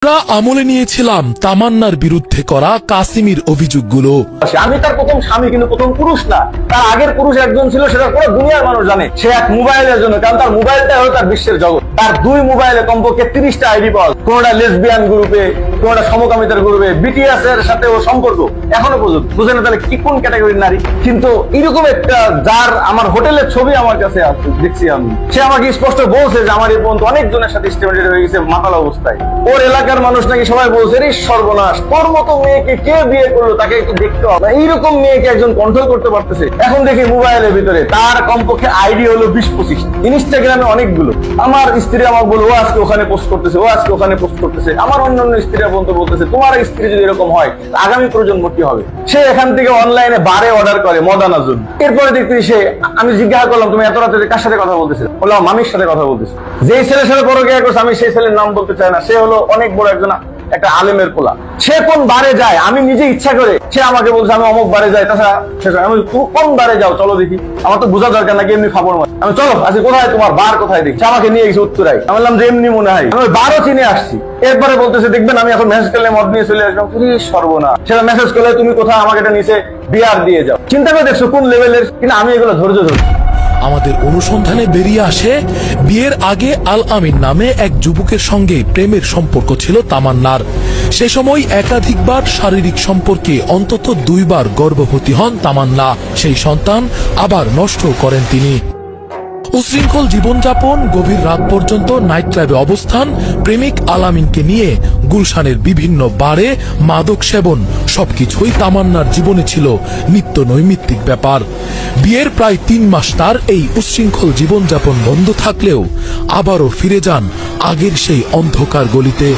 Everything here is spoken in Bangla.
আমরা আমলে নিয়েছিলাম তামান্নার বিরুদ্ধে করা কাসিমির অভিযোগগুলো। আমি তার প্রথম স্বামী, কিন্তু প্রথম পুরুষ না। তার আগের পুরুষ একজন ছিল, সেটা পুরো দুনিয়ার মানুষ জানে। সে এক মোবাইলের জন্য, কারণ তার মোবাইলটা হলো তার বিশ্বের জগৎ। তার দুই মোবাইলে কমপক্ষে 30টা আইডি পাওয়া, কোনটা লেসবিয়ান গ্রুপে, কোনটা সমকামিতার গ্রুপে, বিটিএস এর সাথে ও সম্পর্ক এখনো পর্যন্ত। বুঝেন না তাহলে কি কোন ক্যাটাগরির নারী? কিন্তু এরকম একটা যার আমার হোটেলের ছবি আমার কাছে আছে, দেখছি আমি, সে আমাকে স্পষ্ট বলছে যে আমার এই পর্যন্ত অনেকজনের সাথে স্টেটমেন্ট হয়ে গেছে মাতাল অবস্থায়। ওর এলাকার মানুষ নাকি সবাই বলছে রে সর্বনাশ, তোর মতো মেয়েকে কে বিয়ে করলো, তাকে একটু দেখতে হবে। এইরকম মেয়েকে একজন কন্ট্রোল করতে পারতেছে। এখন দেখি মোবাইলের ভিতরে তার কমপক্ষে আইডি হলো 20-25, ইনস্টাগ্রামে অনেকগুলো। আমার স্ত্রী আমাকে বললো ও আজকে ওখানে পোস্ট করতেছে, ও আজকে ওখানে পোস্ট করতেছে। আমার অন্যান্য স্ত্রীরা পর্যন্ত বলতেছে তোমার স্ত্রী যদি এরকম হয় আগামী প্রজন্ম কি হবে। সে এখান থেকে অনলাইনে বারে অর্ডার করে মদ আনার জন্য। এরপরে দেখতেছি সে, আমি জিজ্ঞাসা করলাম তুমি এত রাতে কার সাথে কথা বলতেছে? বললাম মামির সাথে কথা বলতেছে। যেই ছেলের সাথে পরকীয়া করছে, আমি সেই ছেলের নাম বলতে চাই না, সে হলো অনেক বড় একজন একটা আলেমের পোলা। সে কোন বারে যায় আমি নিজে ইচ্ছা করে, সে আমাকে বলছে আমি অমুক বারে যাই। তাছাড়া আমি তুমি কোন বারে যাও চলো দেখি, আমার তো বোঝা দরকার নাকি এমনি খাবার মার। আমি চলো আজকে কোথায় তোমার বার কোথায় দেখি, আমাকে নিয়ে গেছে উত্তরায়। আমি বললাম যে এমনি মনে হয়, আমি বারও চিনে আসছি। এরপরে বলতেছে দেখবেন আমি এখন মেসেজ করলে মদ নিয়ে চলে আসলাম। সর্বনা, সেটা মেসেজ করলে তুমি কোথায় আমাকে এটা নিচে বিয়ার দিয়ে যাও। চিন্তা করে দেখছো কোন লেভেলের। কিন্তু আমি এগুলো ধৈর্য ধরছি। আমাদের অনুসন্ধানে বেরিয়ে আসে বিয়ের আগে আল আমিন নামে এক যুবকের সঙ্গে প্রেমের সম্পর্ক ছিল তামান্নার। সে সময় একাধিকবার শারীরিক সম্পর্কে অন্তত 2 বার গর্ভবতী হন তামান্না। সেই সন্তান আবার নষ্ট করেন তিনি। উশৃঙ্খল জীবনযাপন, গভীর রাত পর্যন্ত নাইট ক্লাবে অবস্থান, প্রেমিক আল আমিনকে নিয়ে গুলশানের বিভিন্ন বারে মাদক সেবন, সবকিছুই তামান্নার জীবনে ছিল নিত্য নৈমিত্তিক ব্যাপার। বিয়ের প্রায় 3 মাস তার এই উশৃঙ্খল জীবনযাপন বন্ধ থাকলেও আবারও ফিরে যান আগের সেই অন্ধকার গলিতে।